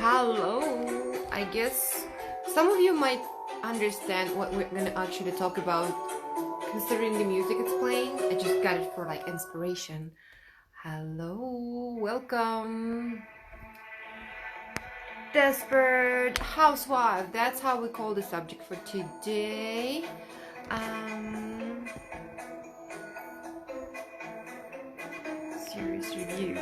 Hello. I guess some of you might understand what we're gonna actually talk about considering the music it's playing. I just got it for like inspiration. Hello, welcome. Desperate Housewife. That's how we call the subject for today. Series review.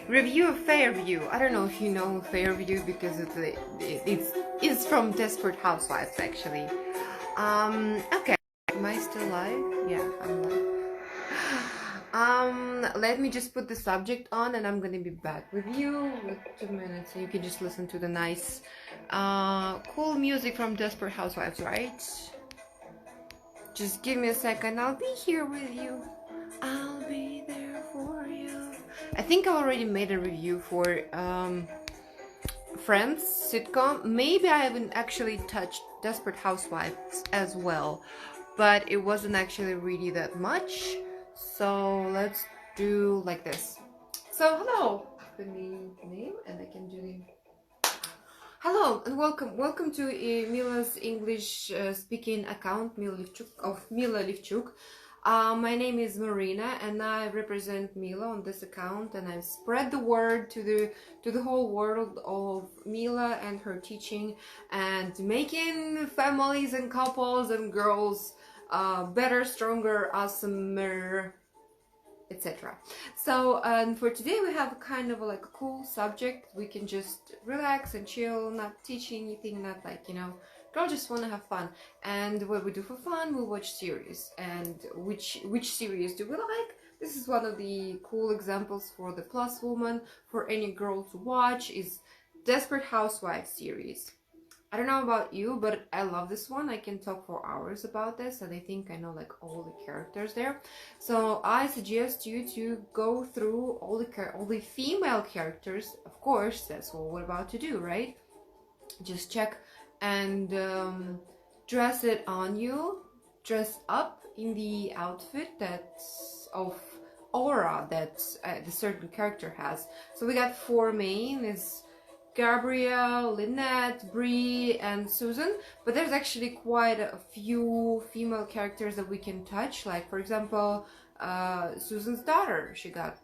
Review of Fairview. I don't know if you know Fairview because it's from Desperate Housewives actually. Okay. Am I still live? Yeah, I'm live. Let me just put the subject on and I'm gonna be back with you with 2 minutes so you can just listen to the nice cool music from Desperate Housewives, right? Just give me a second, I'll be here with you. I'll be there for you. I think I already made a review for Friends sitcom. Maybe I haven't actually touched Desperate Housewives as well, but it wasn't actually really that much. So let's do like this. So hello, the name and I can do the hello and welcome to Mila's English speaking account, Mila Livchuk. My name is Marina and I represent Mila on this account, and I've spread the word to the whole world of Mila and her teaching and making families and couples and girls better, stronger, awesomer, etc. So for today we have kind of like a cool subject. We can just relax and chill, not teach anything, not like, girl just want to have fun. And what we do for fun, we watch series. And which series do we like? This is one of the cool examples for the plus woman, for any girl to watch, is Desperate Housewives series. I don't know about you, but I love this one. I can talk for hours about this, and I think I know like all the characters there. So I suggest you to go through all the female characters. Of course, that's what we're about to do, right? Just check and dress it on you. Dress up in the outfit that's of aura that the certain character has. So we got 4 main is Gabrielle, Lynette, Bree, and Susan, but there's actually quite a few female characters that we can touch, like for example Susan's daughter. She got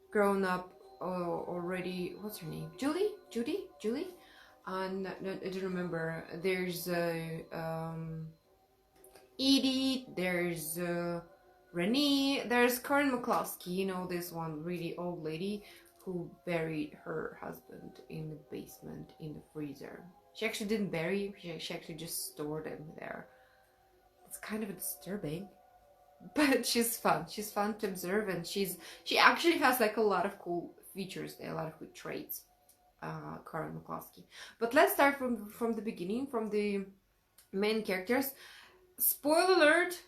grown up already. What's her name? Julie? No, I don't remember. There's Edie, there's Renee, there's Karen McCloskey, this one really old lady who buried her husband in the basement in the freezer. She actually didn't bury him, she actually just stored him there. It's kind of disturbing, but she's fun to observe, and she actually has like a lot of cool features there, a lot of good traits, Karen McCloskey. But let's start from the beginning, from the main characters. Spoiler alert!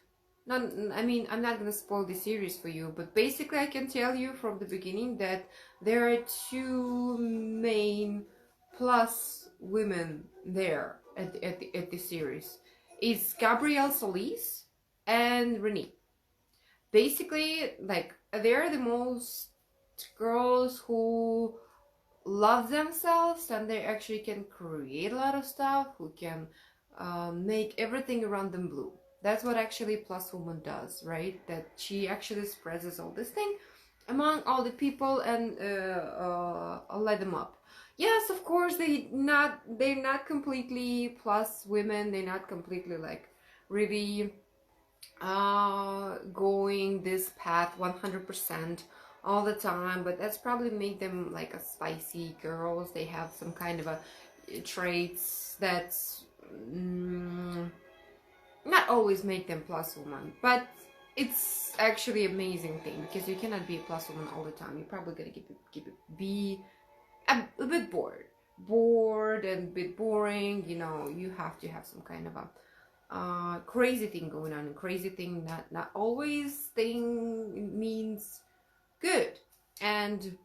I'm not gonna spoil the series for you, but basically I can tell you from the beginning that there are 2 main plus women there at the series. It's Gabrielle Solis and Renee. Basically, like, they're the most girls who love themselves, and they actually can create a lot of stuff, who can make everything around them blue. That's what actually plus woman does, right? That she actually spreads all this thing among all the people and light them up. Yes, of course, they're not completely plus women. They're not completely like really going this path 100% all the time, but that's probably make them like a spicy girls. They have some kind of a traits that's not always make them plus woman, but it's actually amazing thing, because you cannot be a plus woman all the time. You're probably gonna be a bit bored and a bit boring. You have to have some kind of a crazy thing going on, and crazy thing not always thing means good, and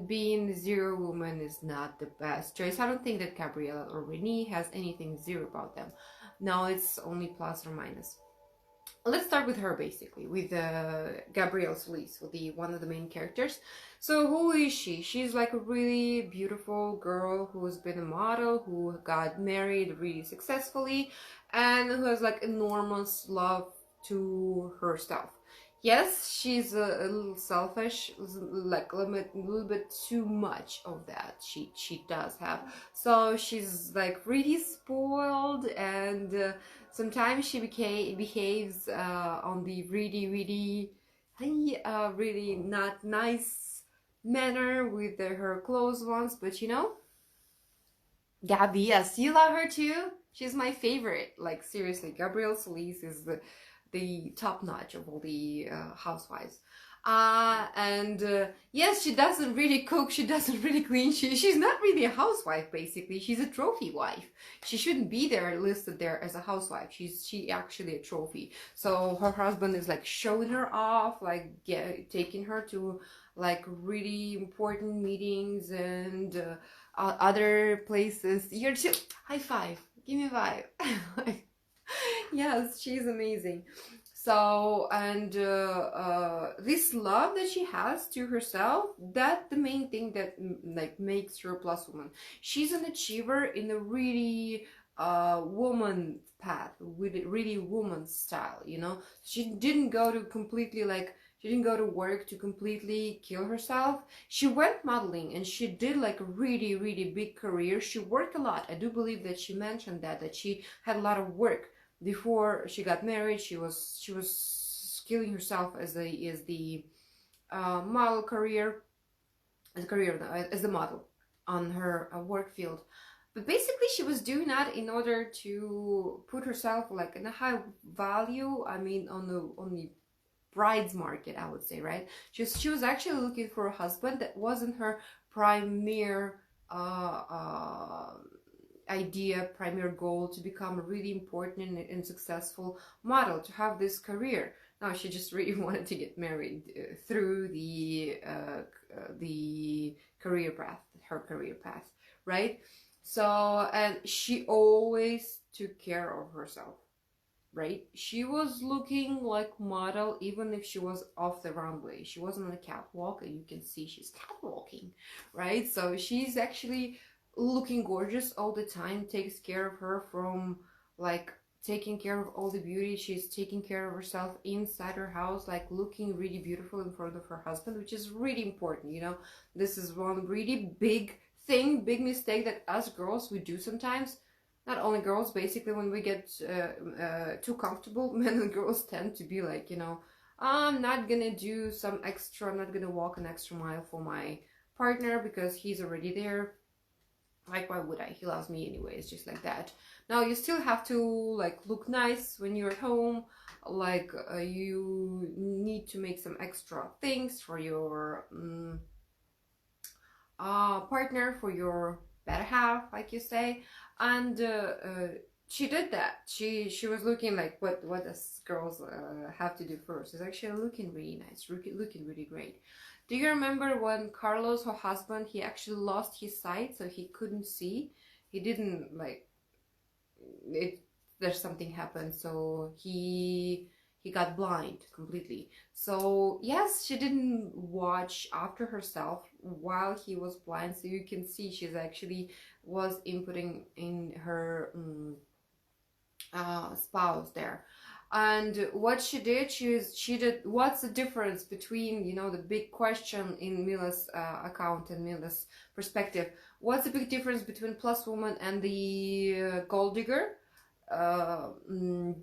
being zero woman is not the best choice. I don't think that Gabriella or Renee has anything zero about them. No, it's only plus or minus. let's start with her, basically, with Gabrielle Solis, with one of the main characters. So who is she? She's like a really beautiful girl who's been a model, who got married really successfully, and who has like enormous love to herself. Yes, she's a little selfish, like little bit too much of that. She does have. So she's like really spoiled, and sometimes she behaves on the really not nice manner with her close ones. But you know, Gabby, yes, you love her too. She's my favorite. Like seriously, Gabrielle Solis is the top notch of all the housewives. And yes, she doesn't really cook, she doesn't really clean, she's not really a housewife. Basically, she's a trophy wife. She shouldn't be there listed there as a housewife. She actually a trophy. So her husband is like showing her off, like taking her to like really important meetings and other places. You're just high five, give me a vibe. Yes, she's amazing. So, and this love that she has to herself, that's the main thing that like makes her a plus woman. She's an achiever in a really woman path, with a really woman style, you know. She didn't go to completely like, she didn't go to work to completely kill herself. She went modeling and she did like a really big career. She worked a lot. I do believe that she mentioned that she had a lot of work. Before she got married, she was killing herself as the model career, as the model on her work field. But basically, she was doing that in order to put herself like in a high value. I mean, on the brides market, I would say, right? She was actually looking for a husband that wasn't her primary idea, primary goal, to become a really important and successful model, to have this career. No, she just really wanted to get married through the career path, her career path, right? So, and she always took care of herself, right? She was looking like model even if she was off the runway. She wasn't on the catwalk, and you can see she's catwalking, right? So she's actually looking gorgeous all the time, takes care of her from like taking care of all the beauty. She's taking care of herself inside her house, like looking really beautiful in front of her husband, which is really important, you know. This is one really big thing, big mistake that us girls we do sometimes. Not only girls, basically, when we get too comfortable, men and girls tend to be like, you know, I'm not gonna do some extra, I'm not gonna walk an extra mile for my partner because he's already there. Like, why would I? He loves me anyways, just like that. Now, you still have to, like, look nice when you're at home. Like, you need to make some extra things for your partner, for your better half, like you say. And she did that. She was looking like, what does girls have to do first? It's actually looking really nice, looking really great. Do you remember when Carlos, her husband, he actually lost his sight, so he couldn't see? He didn't like it. There's something happened, so he got blind completely. So yes, she didn't watch after herself while he was blind. So you can see she's actually was inputting in her spouse there. And what she did, she did, what's the difference between, you know, the big question in Mila's account and Mila's perspective? What's the big difference between plus woman and the gold digger?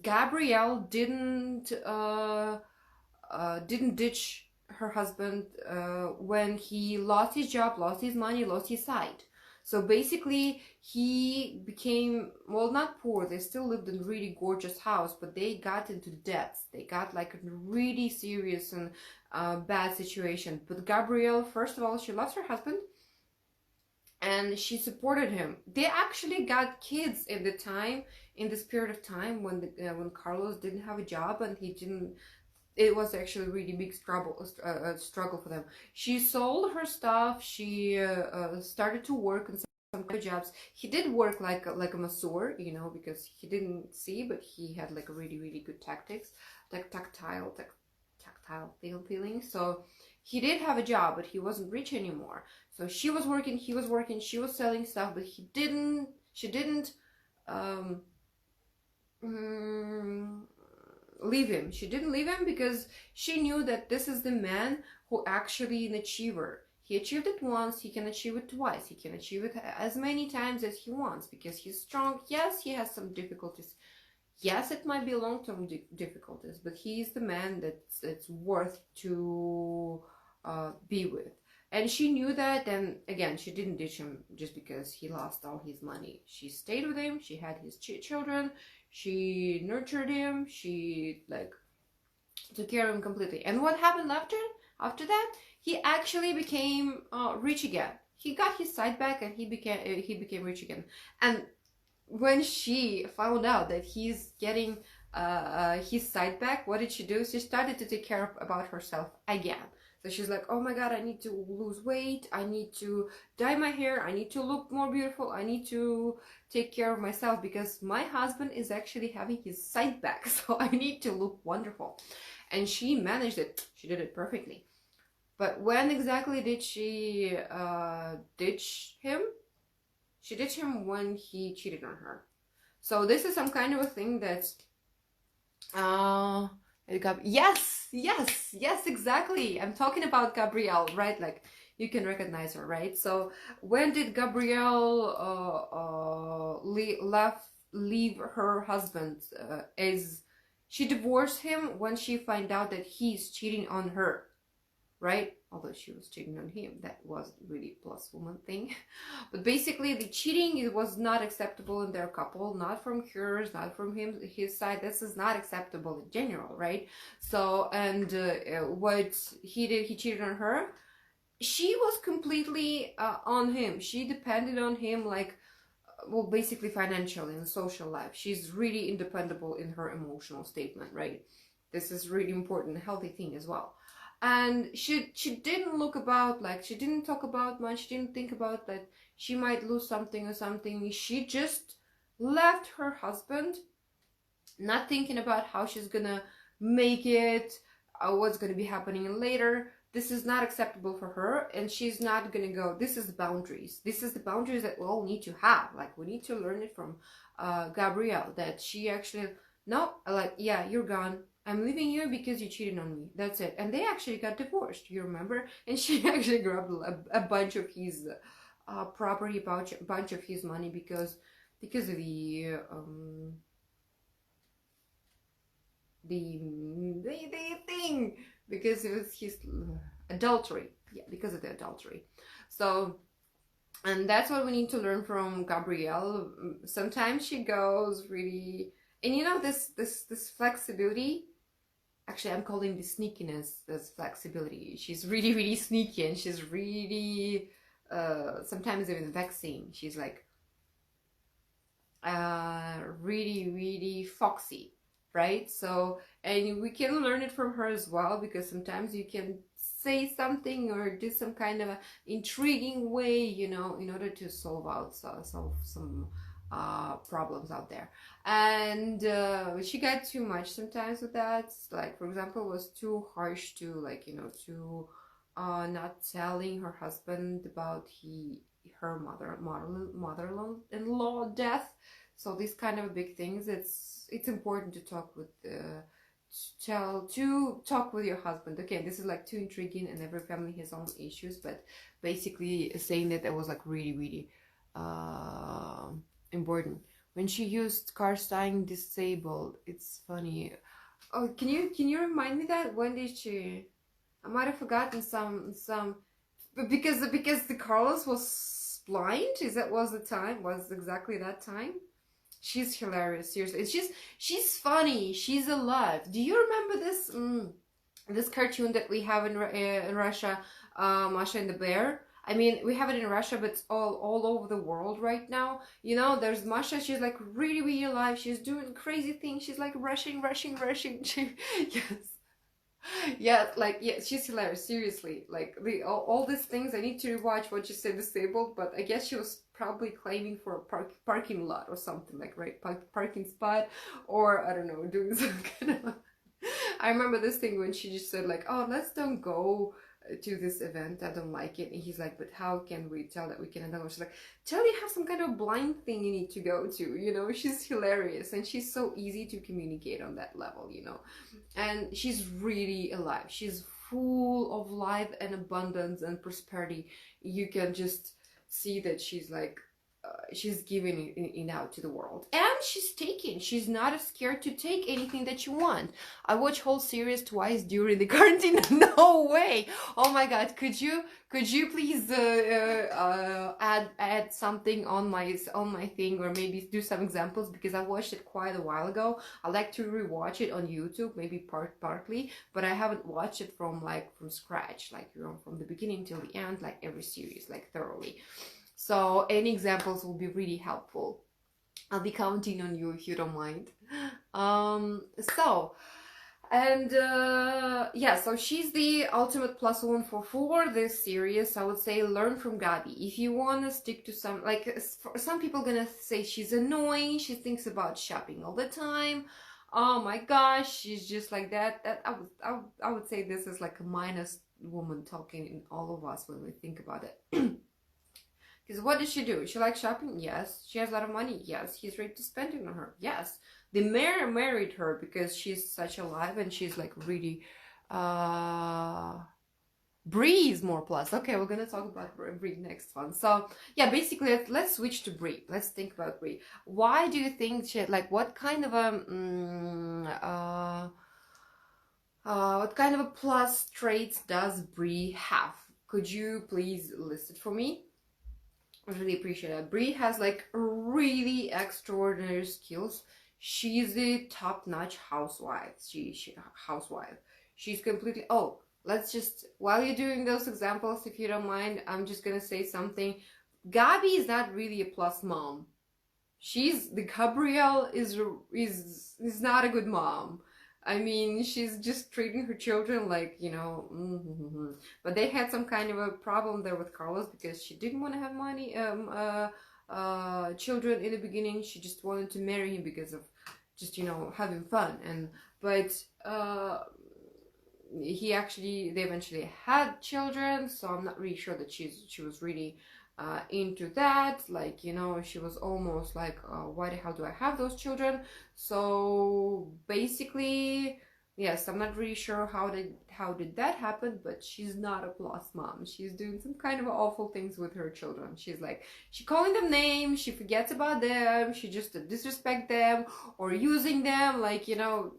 Gabrielle didn't ditch her husband when he lost his job, lost his money, lost his sight. So basically, he became, well, not poor. They still lived in a really gorgeous house, but they got into debts. They got like a really serious and bad situation. But Gabrielle, first of all, she lost her husband, and she supported him. They actually got kids in this period of time when Carlos didn't have a job and he didn't. It was actually a really big struggle for them. She sold her stuff. She started to work in some good jobs. He did work like a masseur, you know, because he didn't see, but he had like really good tactics. tactile feeling. So he did have a job, but he wasn't rich anymore. So she was working, he was working, she was selling stuff, but she didn't leave him. She didn't leave him because she knew that this is the man who actually an achiever. He achieved it once, he can achieve it twice, he can achieve it as many times as he wants because he's strong. Yes, he has some difficulties. Yes, it might be long-term difficulties, but he's the man that's worth to be with. And she knew that, and again, she didn't ditch him just because he lost all his money. She stayed with him, she had his children, she nurtured him, she like took care of him completely. And what happened after that? He actually became rich again. He got his sight back and he became rich again. And when she found out that he's getting his sight back, what did she do? She started to take care about herself again. So she's like, oh my god, I need to lose weight, I need to dye my hair, I need to look more beautiful, I need to take care of myself because my husband is actually having his sight back, so I need to look wonderful. And she managed it. She did it perfectly. But when exactly did she ditch him? She ditched him when he cheated on her. So this is some kind of a thing that's yes, exactly. I'm talking about Gabrielle, right? Like you can recognize her, right? So when did Gabrielle leave her husband? Is she divorced him when she found out that he's cheating on her, right? Although she was cheating on him, that was really plus woman thing. But basically the cheating, it was not acceptable in their couple, not from hers, not from his side. This is not acceptable in general, right? So, and what he did, he cheated on her. She was completely on him. She depended on him, like, well, basically financially and social life. She's really independable in her emotional statement, right? This is really important, healthy thing as well. And she didn't look about, like, she didn't talk about much, she didn't think about that she might lose something or something. She just left her husband, not thinking about how she's gonna make it, what's gonna be happening later. This is not acceptable for her, and she's not gonna go. This is the boundaries. This is the boundaries that we all need to have. Like, we need to learn it from Gabrielle, that she actually, no, like, yeah, you're gone. I'm leaving you because you cheated on me. That's it. And they actually got divorced, you remember? And she actually grabbed a bunch of his property, bunch of his money because of the thing, because it was his adultery. Yeah, because of the adultery. So, and that's what we need to learn from Gabrielle. Sometimes she goes really, and you know, this flexibility. Actually, I'm calling the sneakiness this flexibility. She's really sneaky, and she's really sometimes even vexing. She's like really foxy, right? So, and we can learn it from her as well, because sometimes you can say something or do some kind of a intriguing way, you know, in order to solve some problems out there. And she got too much sometimes with that. Like, for example, was too harsh to, like, you know, to not telling her husband about her mother-in-law death. So these kind of big things, it's important to talk with talk with your husband. Okay, this is like too intriguing, and every family has own issues, but basically saying that was like really important. When she used car styling disabled, it's funny. Oh, can you remind me that? When did she? I might have forgotten some because the Carlos was blind. Was exactly that time? She's hilarious, seriously. She's funny. She's alive. Do you remember this this cartoon that we have in Russia, Masha and the Bear? I mean, we have it in Russia, but it's all over the world right now. You know, there's Masha. She's like really alive. She's doing crazy things. She's like rushing. Yes. Yeah, like, yeah, she's hilarious, seriously. Like, all these things, I need to rewatch what she said disabled, but I guess she was probably claiming for a parking lot or something, like, right, parking spot, or I don't know, doing some kind of I remember this thing when she just said like, oh, let's don't go to this event, I don't like it. And he's like, but how can we tell that we can? And she's like, tell you have some kind of blind thing you need to go to, you know. She's hilarious, and she's so easy to communicate on that level, you know. And she's really alive. She's full of life and abundance and prosperity. You can just see that she's like, she's giving it out to the world, and she's not scared to take anything that you want. I watched whole series twice during the quarantine. No way. Oh my god, could you please add something on my thing, or maybe do some examples, because I watched it quite a while ago. I like to rewatch it on YouTube, maybe partly, but I haven't watched it from scratch, like, you know, from the beginning till the end, like every series, like thoroughly. So any examples will be really helpful. I'll be counting on you if you don't mind. So she's the ultimate plus one for this series. I would say learn from Gabi. If you want to stick to some, like, some people gonna say she's annoying, she thinks about shopping all the time. Oh my gosh, she's just like that. I would say this is like a minus woman talking in all of us when we think about it. Because what does she do? She likes shopping? Yes. She has a lot of money? Yes. He's ready to spend it on her? Yes. The mayor married her because she's such alive, and she's like really... Bree is more plus. Okay, we're gonna talk about Bree next one. So yeah, basically let's switch to Bree. Let's think about Bree. Why do you think she, like, what kind of a plus traits does Bree have? Could you please list it for me? I really appreciate it. Bree has like really extraordinary skills. She's the top-notch housewife. Housewife. She's completely... Oh, let's just... While you're doing those examples, if you don't mind, I'm just gonna say something. Gabi is not really a plus mom. Gabrielle is not a good mom. I mean, she's just treating her children like, you know, but they had some kind of a problem there with Carlos, because she didn't want to have children in the beginning. She just wanted to marry him because of just, you know, having fun. But they eventually had children, so I'm not really sure that she was really into that. Like, you know, she was almost like, why the hell do I have those children? So basically, yes, I'm not really sure how did that happen, but she's not a plus mom. She's doing some kind of awful things with her children. She's calling them names, she forgets about them, she just disrespect them or using them, like, you know.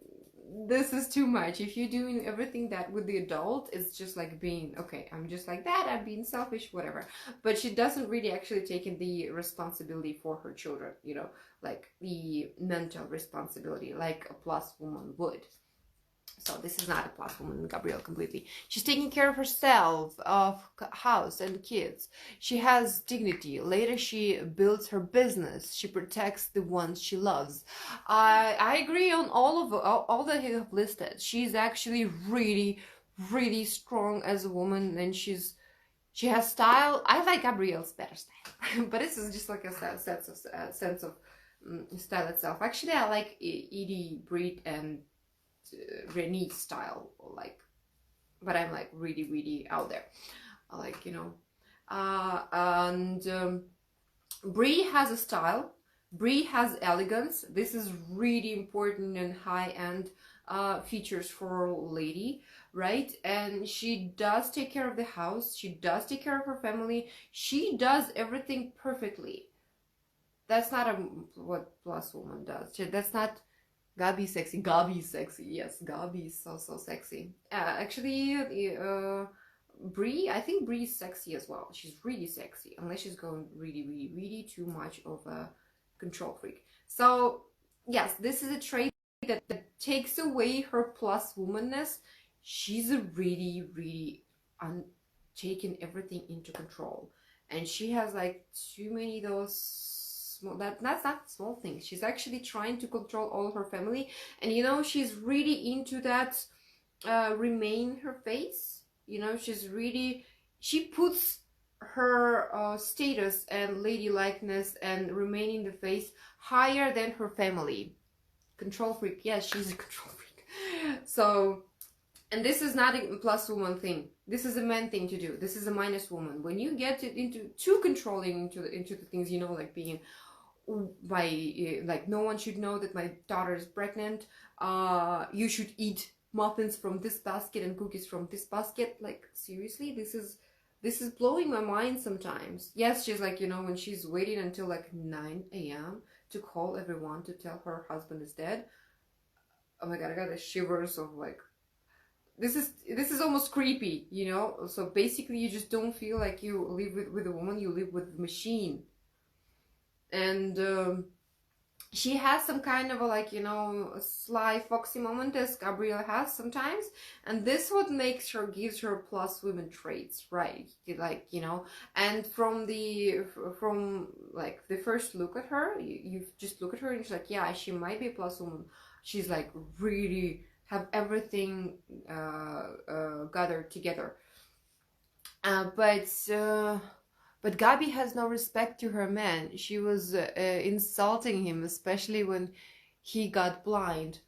This is too much. If you're doing everything that with the adult, it's just like being, okay, I'm just like that, I'm being selfish, whatever. But she doesn't really actually take in the responsibility for her children, you know, like the mental responsibility, like a plus woman would. So this is not a plus woman, Gabrielle, completely. She's taking care of herself, of house and kids. She has dignity. Later she builds her business. She protects the ones she loves. I agree on all that you have listed. She's actually really, really strong as a woman, and she has style. I like Gabrielle's better style, but this is just like a sense of style itself. Actually, I like Edie, Brit, and Renee style, like, but I'm like really, really out there. I like, you know, Bree has a style. Bree has elegance. This is really important and high-end features for a lady, right? And she does take care of the house. She does take care of her family. She does everything perfectly. That's not what plus woman does. That's not Gabi's sexy. Gabi's sexy. Yes, Gabi is so sexy. Actually, Bree, I think Bree's sexy as well. She's really sexy, unless she's going really, really, really too much of a control freak. So yes, this is a trait that takes away her plus womanness. She's a really, really taking everything into control, and she has like too many of those small, that's not small things. She's actually trying to control all her family, and you know, she's really into that remain her face. You know, she puts her status and ladylikeness and remaining the face higher than her family. Control freak. Yes, she's a control freak. So, and this is not a plus woman thing. This is a man thing to do. This is a minus woman. When you get into too controlling into the things, you know, like being like no one should know that my daughter is pregnant. You should eat muffins from this basket and cookies from this basket. Like seriously, this is blowing my mind sometimes. Yes, she's like, you know, when she's waiting until like 9 a.m. to call everyone to tell her husband is dead. Oh my god, I got the shivers of like, this is almost creepy, you know. So basically you just don't feel like you live with a woman, you live with a machine. And she has some kind of a, like, you know, a sly foxy moment as Gabrielle has sometimes, and this what makes her, gives her plus women traits, right? Like, you know, and from like the first look at her, you just look at her and she's like, yeah, she might be a plus woman. She's like really have everything gathered together, but Gabi has no respect to her man. She was insulting him, especially when he got blind.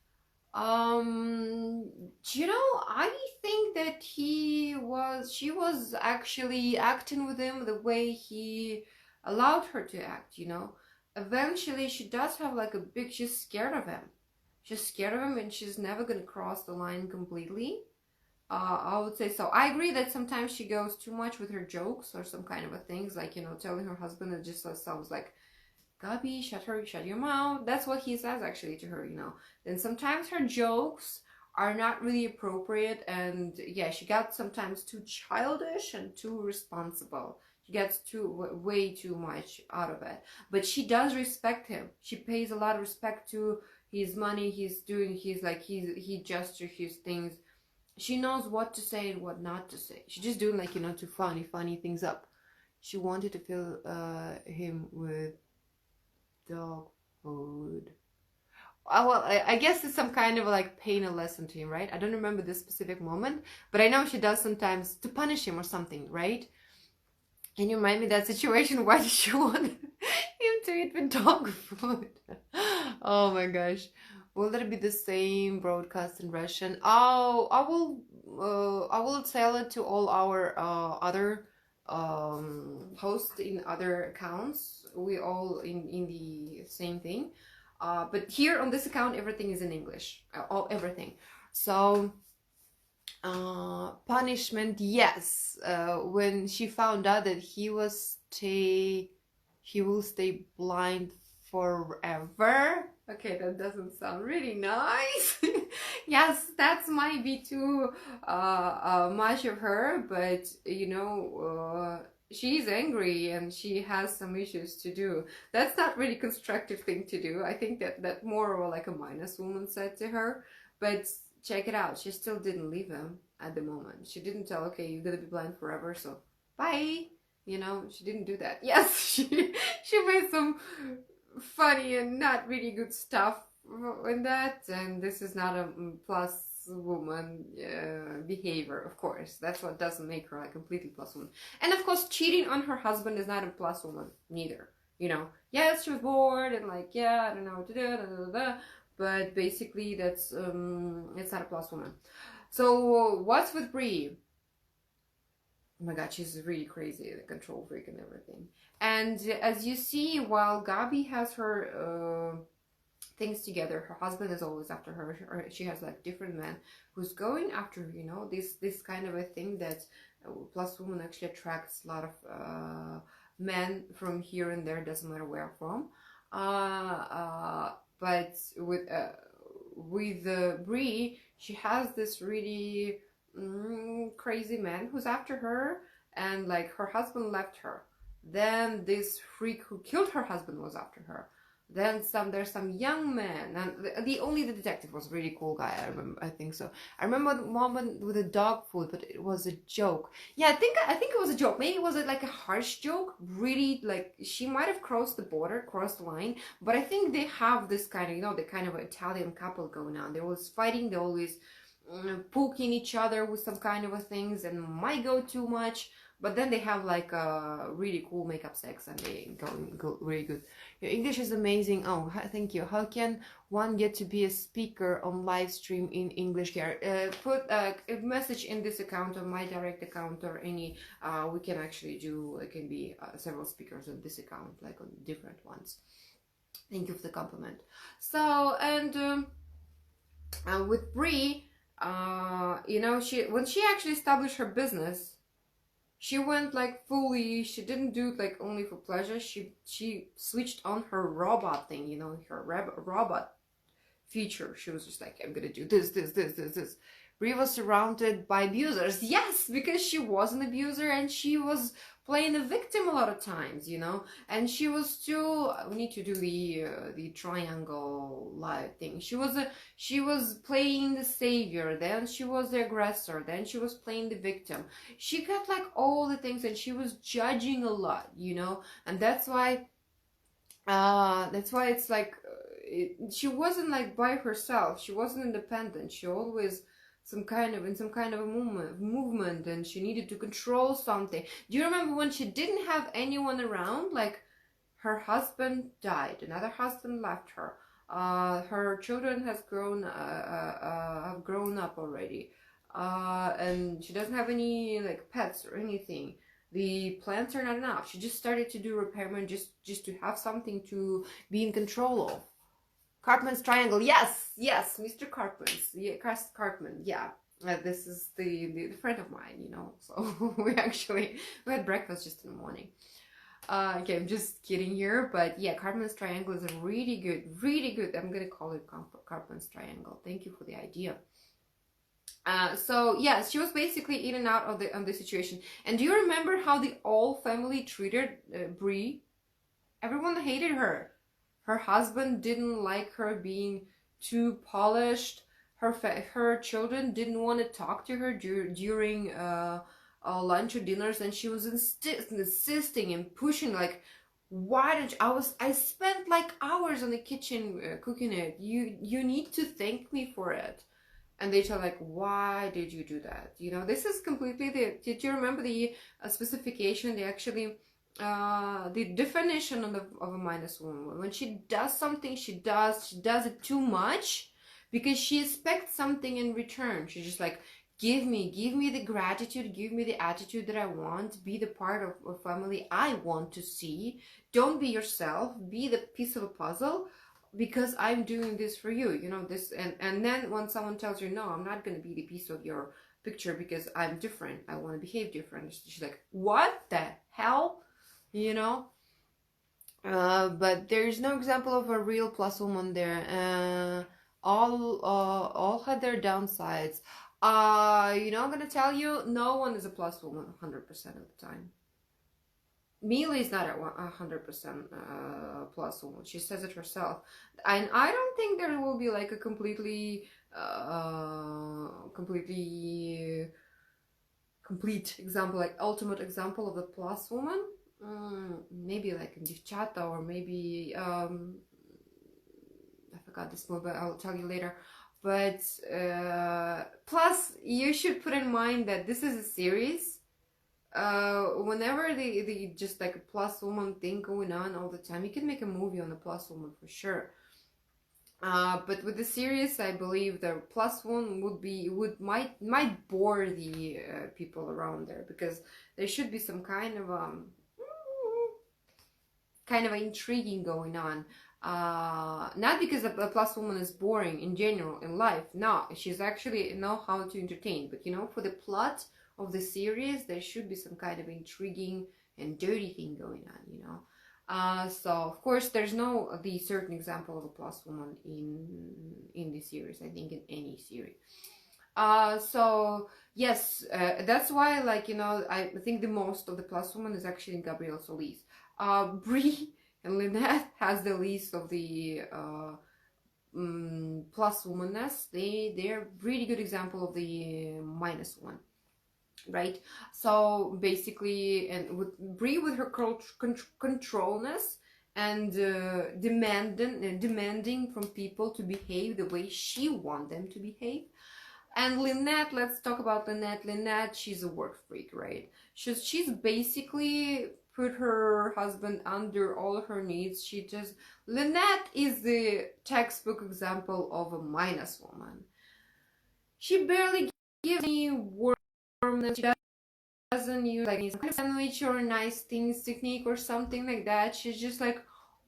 You know, I think that she was actually acting with him the way he allowed her to act, you know. Eventually, she does have like she's scared of him. She's scared of him and she's never gonna cross the line completely. I would say so. I agree that sometimes she goes too much with her jokes or some kind of a things, like, you know, telling her husband, it just sounds like, Gabi, shut your mouth. That's what he says actually to her, you know. Then sometimes her jokes are not really appropriate, and yeah, she got sometimes too childish and too responsible. She gets way too much out of it. But she does respect him. She pays a lot of respect to his money. He gestures his things. She knows what to say and what not to say. She's just doing, like, you know, to funny things up. She wanted to fill him with dog food. Well, I guess it's some kind of like paying a lesson to him, right? I don't remember this specific moment, but I know she does sometimes to punish him or something, right? Can you remind me that situation? Why did she want him to eat with dog food? Oh my gosh. Will there be the same broadcast in Russian? Oh, I will tell it to all our other hosts in other accounts. We all in the same thing. But here on this account, everything is in English. Everything. So punishment, yes. When she found out that he will stay blind forever. Okay, that doesn't sound really nice. Yes, that might be too much of her, but you know, she's angry and she has some issues to do. That's not really constructive thing to do. I think that more of like a minus woman said to her. But check it out, she still didn't leave him at the moment. She didn't tell, okay, you're gonna be blind forever, so bye. You know, she didn't do that. Yes, she made some funny and not really good stuff in that, and this is not a plus woman behavior, of course. That's what doesn't make her a completely plus woman. And of course, cheating on her husband is not a plus woman neither, you know. Yes, she was bored and like, yeah, I don't know what to do, but basically that's it's not a plus woman. So what's with Brie? Oh my god, she's really crazy, the control freak and everything. And as you see, while Gabi has her things together, her husband is always after her, or she has like different men who's going after her, you know, this kind of a thing that plus woman actually attracts a lot of men from here and there, doesn't matter where from. But with Brie, she has this really crazy man who's after her, and like her husband left her. Then this freak who killed her husband was after her. Then there's some young man, and the detective was a really cool guy. I think so. I remember the moment with the dog food, but it was a joke. Yeah, I think it was a joke. Maybe it was like a harsh joke. Really, like she might have crossed the line. But I think they have this kind of, you know, the kind of Italian couple going on. They always fighting. They always poking each other with some kind of a things, and might go too much. but then they have like a really cool makeup sex and they go really good. Your English is amazing. Oh, thank you. How can one get to be a speaker on live stream in English here? Put a message in this account or my direct account or any, we can actually do, it can be several speakers on this account, like on different ones. Thank you for the compliment. So, and with Brie, you know, when she actually established her business, she went like fully, she didn't do it like only for pleasure. She switched on her robot thing, you know, her robot feature. She was just like, I'm gonna do this. Brie was surrounded by abusers. Yes, because she was an abuser and she was playing the victim a lot of times, you know. And she was too. We need to do the triangle live thing. She was playing the savior. Then she was the aggressor. Then she was playing the victim. She got like all the things, and she was judging a lot, you know. And that's why it's like she wasn't like by herself. She wasn't independent. She always in some kind of a movement, and she needed to control something. Do you remember when she didn't have anyone around? Like, her husband died, another husband left her. Her children have grown up already, and she doesn't have any like pets or anything. The plants are not enough. She just started to do repairment just to have something to be in control of. Cartman's triangle, yes, Mr. Cartman's, yeah, Cartman, yeah. This is the friend of mine, you know. So we had breakfast just in the morning. Okay, I'm just kidding here, but yeah, Cartman's triangle is a really good. I'm gonna call it Cartman's triangle. Thank you for the idea. So yeah, she was basically in and out of the situation. And do you remember how the whole family treated Brie? Everyone hated her. Her husband didn't like her being too polished. Her children didn't want to talk to her during lunch or dinners, and she was insisting and pushing, like, why don't you? I spent like hours in the kitchen cooking it. You need to thank me for it. And they tell like, why did you do that? You know, this is completely did you remember the specification? They actually the definition of a minus woman. When she does something, she does it too much because she expects something in return. She's just like, give me the gratitude, give me the attitude that I want, be the part of a family I want to see. Don't be yourself, be the piece of a puzzle, because I'm doing this for you, you know, this. And then when someone tells you, no, I'm not going to be the piece of your picture because I'm different, I want to behave different, she's like, what the hell? You know, but there's no example of a real plus woman there. All had their downsides. You know, I'm gonna tell you, no one is a plus woman 100% of the time. Mila is not a 100% plus woman. She says it herself, and I don't think there will be like a complete example, like ultimate example of a plus woman. Maybe like in Devchata, or maybe I forgot this movie, I'll tell you later. But plus you should put in mind that this is a series. Whenever they just like a plus woman thing going on all the time, you can make a movie on a plus woman for sure. But with the series, I believe the plus one might bore the people around there, because there should be some kind of intriguing going on. Not because a plus woman is boring in general in life. No, she's actually know how to entertain. But you know, for the plot of the series, there should be some kind of intriguing and dirty thing going on. You know. So of course, there's no the certain example of a plus woman in the series. I think in any series. So yes, that's why, like, you know, I think the most of the plus woman is actually Gabrielle Solis. Brie and Lynette has the least of the plus womanness. They're really good example of the minus one, right? So basically, and with Brie with her controlness and demanding from people to behave the way she wants them to behave. And Lynette, let's talk about Lynette. Lynette, she's a work freak, right? She's basically put her husband under all her needs. Lynette is the textbook example of a minus woman. She barely gives any warmth. She doesn't use like a sandwich or a nice things technique or something like that. She's just like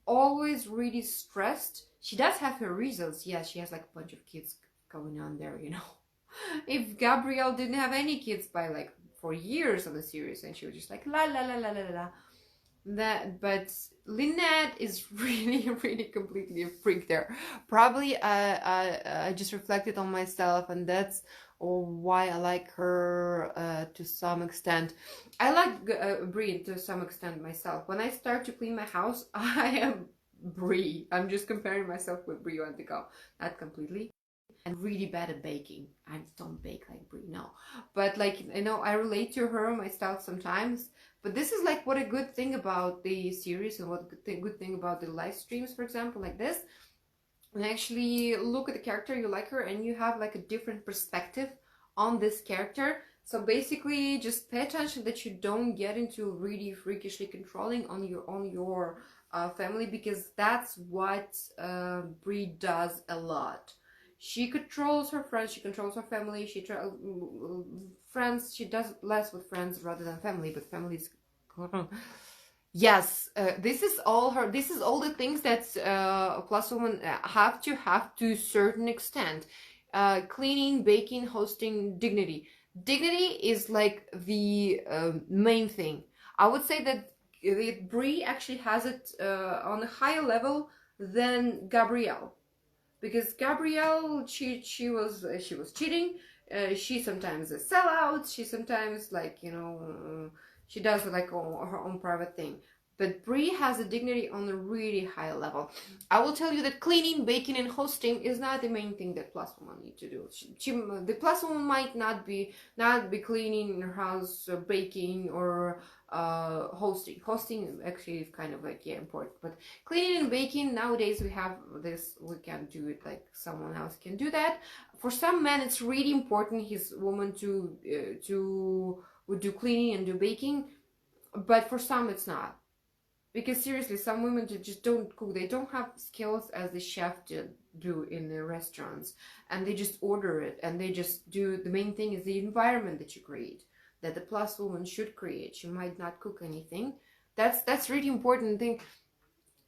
always really stressed. She does have her reasons. Yeah, she has like a bunch of kids going on there, you know. If Gabrielle didn't have any kids by like for years of the series, and she was just like la la la la la la. But Lynette is really completely a freak there. Probably I just reflected on myself, and that's why I like her to some extent. I like Brie to some extent myself. When I start to clean my house, I am Brie. I'm just comparing myself with Brie on the go. Not completely. And really bad at baking. I don't bake like Brie, no. But like, you know, I relate to her myself sometimes. But this is like what a good thing about the series, and what a good thing about the live streams, for example, like this. And actually look at the character, you like her, and you have like a different perspective on this character. So basically just pay attention that you don't get into really freakishly controlling on your family, because that's what Brie does a lot. She controls her friends, she controls her family, friends, she does less with friends rather than family, but family's... Yes, this is all the things that plus women have to a certain extent. Cleaning, baking, hosting, dignity. Dignity is like the main thing. I would say that Brie actually has it on a higher level than Gabrielle. Because Gabrielle, she was cheating. She sometimes a sellout. She sometimes like, you know, she does like her own private thing. But Brie has a dignity on a really high level. I will tell you that cleaning, baking, and hosting is not the main thing that plus woman need to do. The plus woman might not be cleaning her house, or baking, or hosting. Hosting actually is kind of like, yeah, important. But cleaning and baking, nowadays we have this, we can do it like someone else can do that. For some men, it's really important his woman to do cleaning and do baking, but for some it's not. Because seriously, some women just don't cook. They don't have skills as the chef do in the restaurants, and they just order it, and they just do. The main thing is the environment that you create, that the plus woman should create. She might not cook anything. That's really important thing.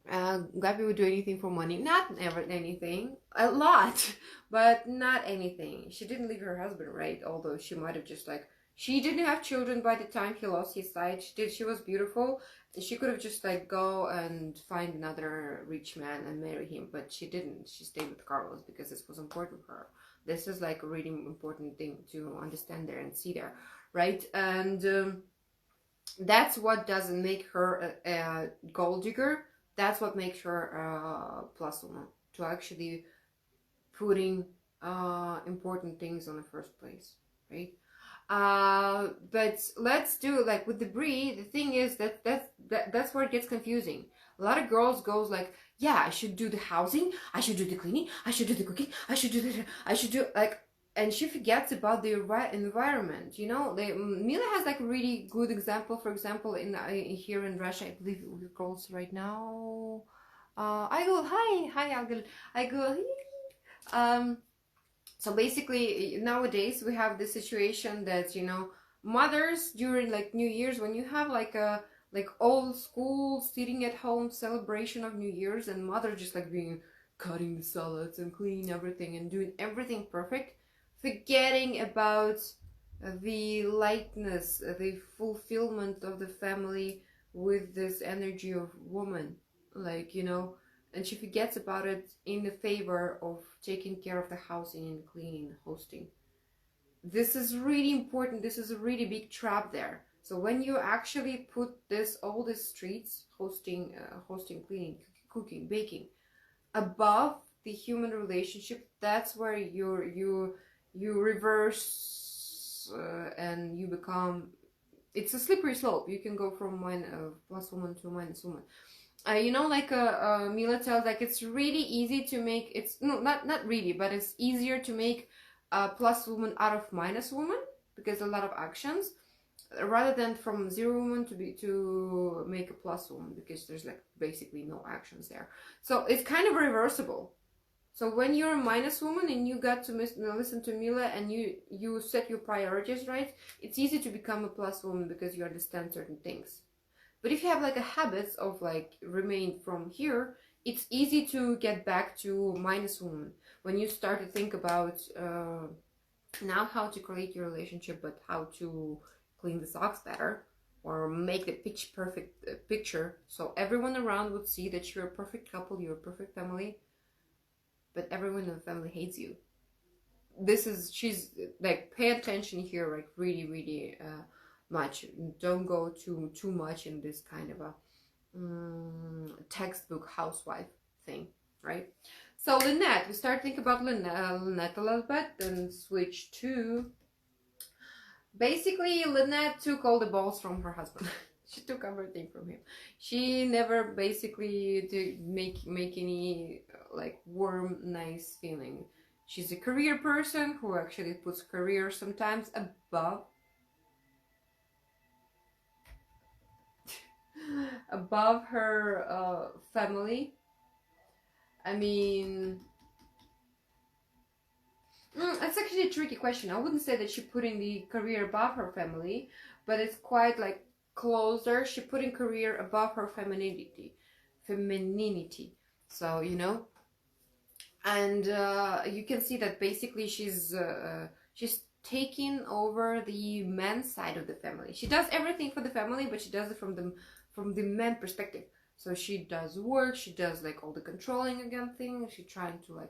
Gabi would do anything for money. Not ever anything. A lot, but not anything. She didn't leave her husband, right? Although she might have just like... She didn't have children by the time he lost his sight. She was beautiful. She could have just like go and find another rich man and marry him, but she didn't. She stayed with Carlos because this was important for her. This is like a really important thing to understand there and see there, right? And that's what doesn't make her a gold digger. That's what makes her a plus woman, to actually putting important things on the first place, right? But let's do like with the Brie. The thing is that's where it gets confusing. A lot of girls goes like, yeah, I should do the housing, I should do the cleaning, I should do the cooking, I should do like, and she forgets about the environment. You know, Mila has like a really good example. For example, in here in Russia, I believe with girls right now. I go hi, I go. So basically, nowadays we have this situation that, you know, mothers during like New Year's, when you have like a old school sitting at home celebration of New Year's, and mother just like being cutting the salads and cleaning everything and doing everything perfect, forgetting about the lightness, the fulfillment of the family with this energy of woman, like, you know. And she forgets about it in the favor of taking care of the housing and cleaning and hosting. This is really important. This is a really big trap there. So when you actually put all these treats, hosting, cleaning, cooking, baking, above the human relationship, that's where you reverse and you become... It's a slippery slope. You can go from plus woman to minus woman. You know, like Mila tells, like it's really easy to make, it's no, not really, but it's easier to make a plus woman out of minus woman, because a lot of actions, rather than from zero woman to make a plus woman, because there's like basically no actions there. So it's kind of reversible. So when you're a minus woman and you got to listen to Mila and you set your priorities right, it's easy to become a plus woman because you understand certain things. But if you have like a habit of like remain from here, it's easy to get back to minus woman when you start to think about not how to create your relationship, but how to clean the socks better or make the pitch perfect picture so everyone around would see that you're a perfect couple, you're a perfect family, but everyone in the family hates you. She's like, pay attention here, like really, really much. Don't go too much in this kind of a textbook housewife thing, right? So Lynette, we start to think about Lynette a little bit, then switch to, basically Lynette took all the balls from her husband. She took everything from him. She never basically did make any like warm, nice feeling. She's a career person who actually puts career sometimes above her family. I mean, it's actually a tricky question. I wouldn't say that she's putting the career above her family, but it's quite like closer. She putting career above her femininity. So, you know, and you can see that basically she's taking over the men's side of the family. She does everything for the family, but she does it from the men perspective. So she does work, she does like all the controlling again things. She's trying to like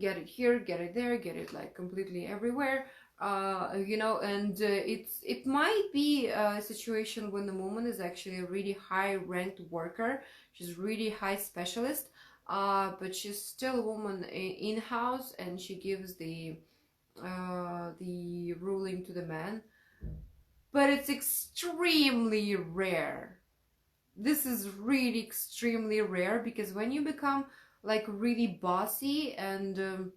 get it here, get it there, get it like completely everywhere. You know, and it might be a situation when the woman is actually a really high ranked worker. She's really high specialist, but she's still a woman in house, and she gives the ruling to the man. But it's extremely rare. This is really extremely rare, because when you become like really bossy and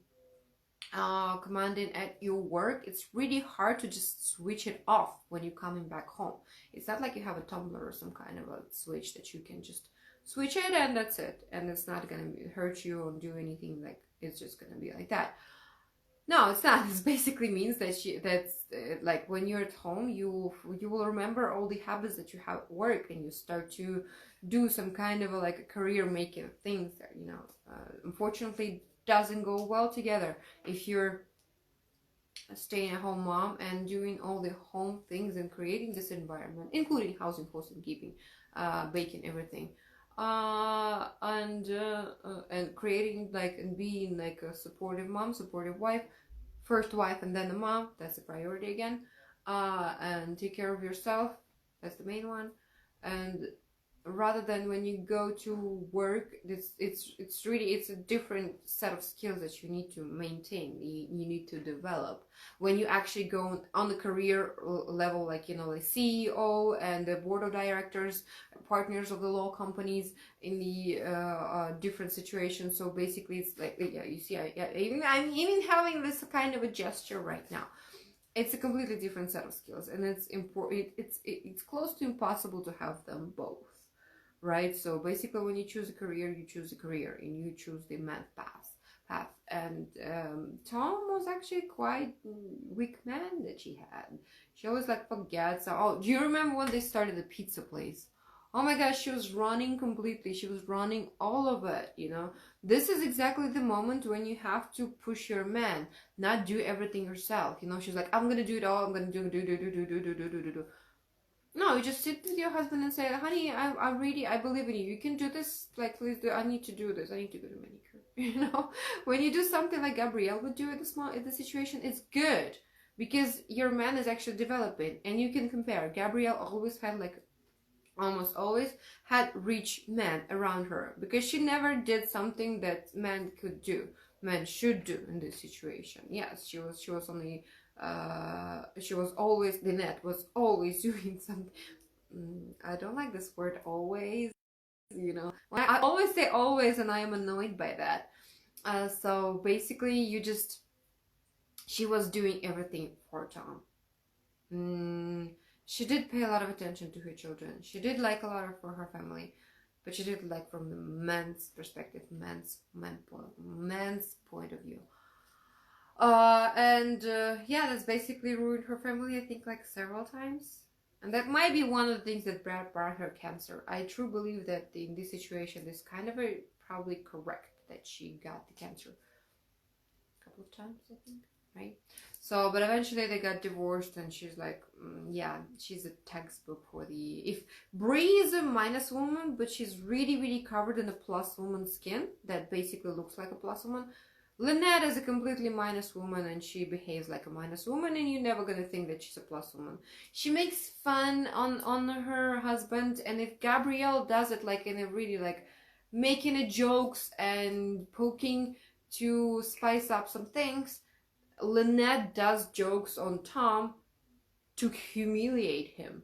commanding at your work, it's really hard to just switch it off when you're coming back home. It's not like you have a tumbler or some kind of a switch that you can just switch it and that's it, and it's not gonna hurt you or do anything. Like, it's just gonna be like that. No, it's not. This basically means that like when you're at home, you will remember all the habits that you have at work, and you start to do some kind of like a career making things that, you know, unfortunately doesn't go well together if you're a stay-at-home mom and doing all the home things and creating this environment, including housing, hosting, keeping, baking, everything, and creating like and being like a supportive mom, supportive wife, first wife and then the mom. That's a priority again. And take care of yourself. That's the main one. And rather than when you go to work, it's really a different set of skills that you need to maintain, you need to develop. When you actually go on the career level, like, you know, the CEO and the board of directors, partners of the law companies in the different situations. So basically it's like, yeah, you see, I'm even having this kind of a gesture right now. It's a completely different set of skills, and it's important. It's close to impossible to have them both. Right? So basically when you choose a career, you choose a career and you choose the math path. And Tom was actually quite weak man that she had. She always like forgets. Oh, do you remember when they started the pizza place? Oh my gosh, she was running completely. She was running all of it, you know. This is exactly the moment when you have to push your man, not do everything yourself. You know, she's like, I'm gonna do it all. I'm gonna do. No, you just sit with your husband and say, honey, I believe in you. You can do this. Like, please do. I need to do this. I need to go to manicure. You know, when you do something like Gabrielle would do at the situation, it's good because your man is actually developing, and you can compare. Gabrielle always had almost always had rich men around her because she never did something that men could do. Men should do in this situation. Yes, she was only. Lynette was always doing something. I don't like this word always, you know. I always say always and I am annoyed by that. So basically you just she was doing everything for Tom. She did pay a lot of attention to her children. She did like a lot for her family, but she did like from the man's perspective, man's point of view. Yeah, that's basically ruined her family, I think, like several times. And that might be one of the things that brought her cancer. I truly believe that in this situation, it's kind of probably correct that she got the cancer a couple of times, I think, right? So, but eventually they got divorced, and she's like, yeah, she's a textbook for the... If Bree is a minus woman, but she's really, really covered in a plus woman skin that basically looks like a plus woman, Lynette is a completely minus woman, and she behaves like a minus woman, and you're never gonna think that she's a plus woman. She makes fun on her husband, and if Gabrielle does it like in a really like making a jokes and poking to spice up some things, Lynette does jokes on Tom to humiliate him.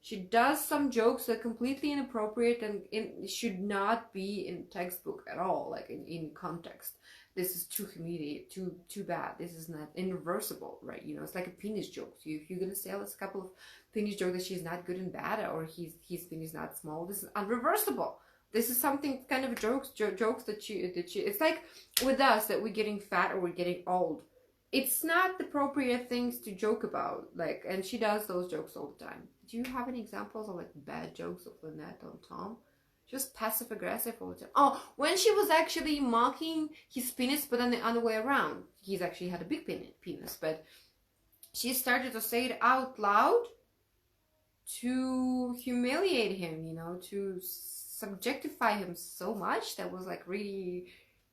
She does some jokes that are completely inappropriate and should not be in textbook at all, like in context. This is too humiliating, too bad. This is not irreversible, right? You know, it's like a penis joke. If you're gonna say a couple of penis jokes that she's not good and bad, or his penis not small, this is unreversible. This is something kind of jokes that she. It's like with us that we're getting fat or we're getting old. It's not the appropriate things to joke about, like, and she does those jokes all the time. Do you have any examples of like bad jokes of Lynette on Tom? Just passive aggressive all the time. Oh, when she was actually mocking his penis, but then the other way around. He's actually had a big penis, but she started to say it out loud to humiliate him, you know, to subjectify him so much that was like really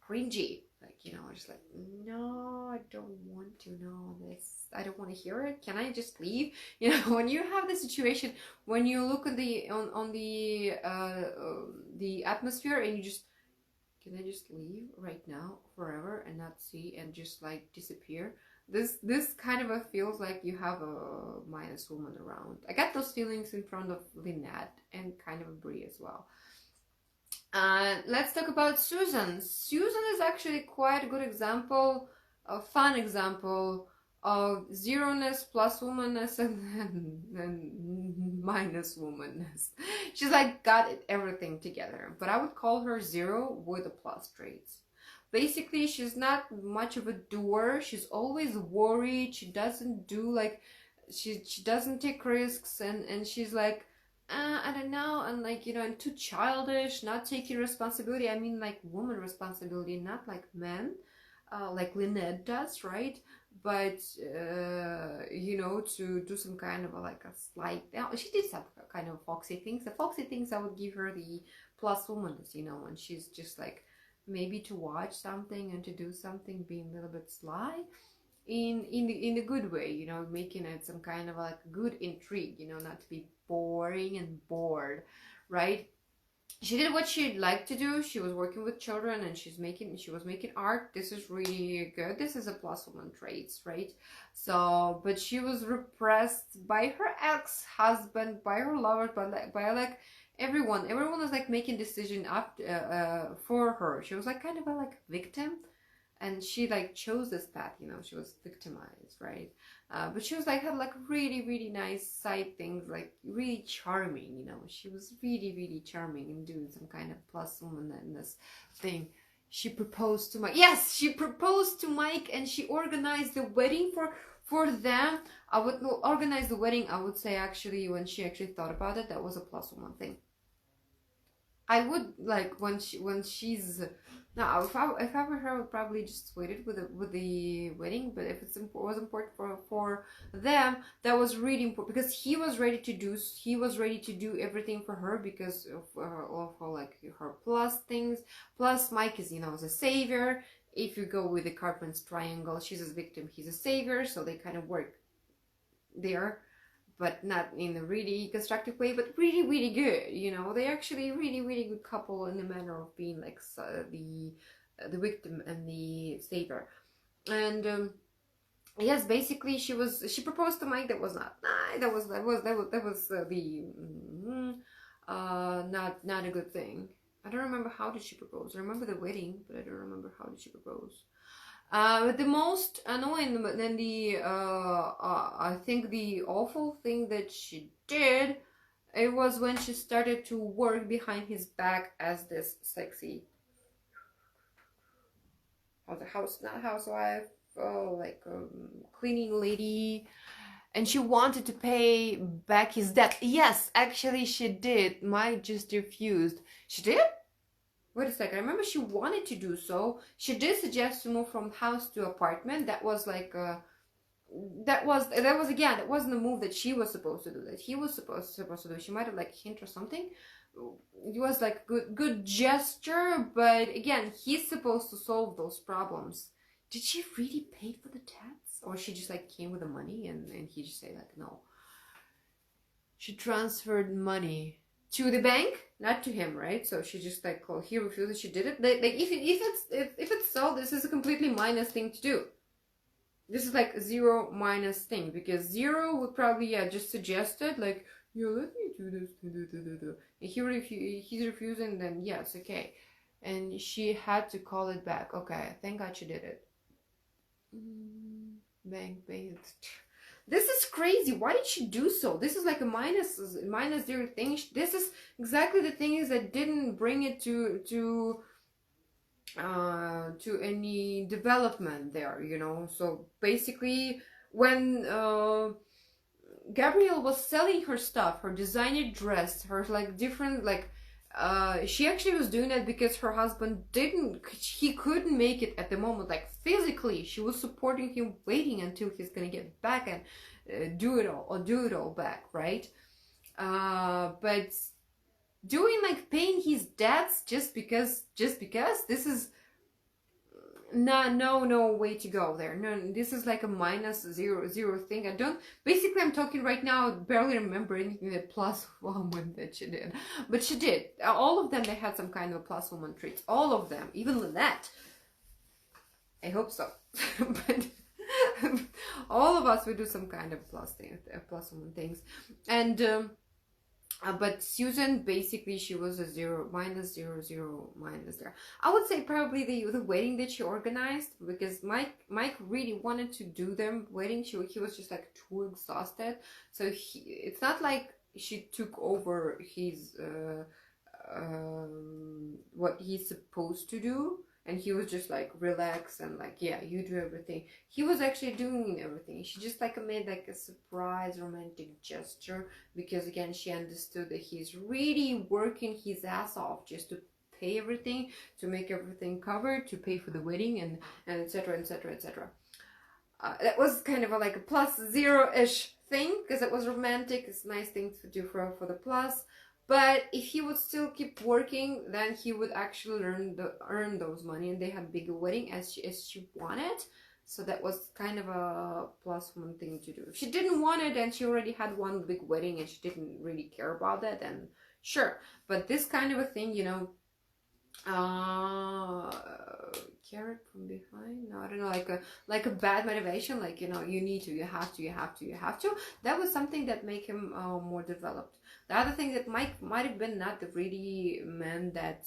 cringy. Like, you know, just like, no, I don't want to know this. I don't want to hear it. Can I just leave? You know, when you have the situation, when you look at the atmosphere and you just, can I just leave right now forever and not see and just like disappear? This kind of a feels like you have a minus woman around. I got those feelings in front of Lynette and kind of a Brie as well. Let's talk about Susan. Susan is actually quite a good example, a fun example of zeroness plus womanness and minus womanness. She's like got everything together, but I would call her zero with the plus traits. Basically, she's not much of a doer. She's always worried. She doesn't do like, she doesn't take risks, and she's like, I don't know, and like, you know, and too childish, not taking responsibility. I mean, like woman responsibility, not like men, like Lynette does, right? But you know, to do some kind of like a slight, she did some kind of foxy things. The foxy things I would give her the plus womanness, you know, and she's just like maybe to watch something and to do something, being a little bit sly. In the good way, you know, making it some kind of like good intrigue, you know, not to be boring and bored, right? She did what she'd like to do. She was working with children and she was making art. This is really good. This is a plus woman traits, right? So, but she was repressed by her ex-husband, by her lover, by like everyone was like making decision up for her. She was like kind of a like victim. And she like chose this path, you know, she was victimized, right? But she was like, had like really, really nice side things, like really charming, you know. She was really, really charming and doing some kind of plus womanness thing. She proposed to Mike. Yes, she proposed to Mike, and she organized the wedding for them. I would organize the wedding. I would say actually, when she actually thought about it, that was a plus woman thing. I would like when she's now if I were her, I would probably just waited with the wedding. But if was important for them, that was really important because he was ready to do everything for her because of her like her plus things. Plus Mike is, you know, the savior. If you go with the Cartman's triangle, she's a victim, he's a savior, so they kind of work there. But not in a really constructive way, but really, really good. You know, they actually really, really good couple in the manner of being like the victim and the savior. And yes, basically she proposed to Mike. That was not that was not a good thing. I don't remember how did she propose. I remember the wedding, but I don't remember how did she propose. But the most annoying than I think the awful thing that she did, it was when she started to work behind his back as this sexy, not housewife, like cleaning lady, and she wanted to pay back his debt. Yes, actually she did. Mike just refused. She did? Wait a second. I remember she wanted to do so. She did suggest to move from house to apartment. That was like that was again. It wasn't a move that she was supposed to do. That he was supposed to do. She might have like hint or something. It was like good gesture, but again, he's supposed to solve those problems. Did she really pay for the debts, or she just like came with the money and he just say like no? She transferred money to the bank, not to him, right? So she just like, oh, he refused. She did it. Like if it's so, this is a completely minus thing to do. This is like zero minus thing, because zero would probably just suggested like, yeah, let me do this. And he's refusing. Then yes, okay. And she had to call it back. Okay, thank God she did it. Bank. This is crazy. Why did she do so? This is like a minus zero thing. This is exactly the things that didn't bring it to any development there, you know. So basically, when Gabrielle was selling her stuff, her designer dress, her like different like. She actually was doing that because her husband he couldn't make it at the moment, like physically. She was supporting him, waiting until he's gonna get back and do it all back, right? But doing like paying his debts just because this is no way to go there. No, this is like a minus zero thing. I'm talking right now, I barely remember anything that plus woman that she did, but she did. All of them, they had some kind of a plus woman traits, all of them, even Lynette. I hope so. But all of us, we do some kind of plus woman things. And but Susan, basically, she was a zero minus there. I would say probably the wedding that she organized, because Mike really wanted to do them wedding. He was just like too exhausted. So it's not like she took over his what he's supposed to do, and he was just like relax and like, yeah, you do everything. He was actually doing everything. She just like made like a surprise romantic gesture, because again, she understood that he's really working his ass off just to pay everything, to make everything covered, to pay for the wedding, and etc. That was kind of like a plus zero-ish thing, because it was romantic. It's a nice thing to do for the plus. But if he would still keep working, then he would actually earn those money, and they had bigger wedding as she wanted. So that was kind of a plus one thing to do. If she didn't want it and she already had one big wedding and she didn't really care about that, then sure. But this kind of a thing, you know, carrot from behind, no, I don't know, like a bad motivation, like, you know, you have to. That was something that made him more developed. The other thing that might have been not the really man that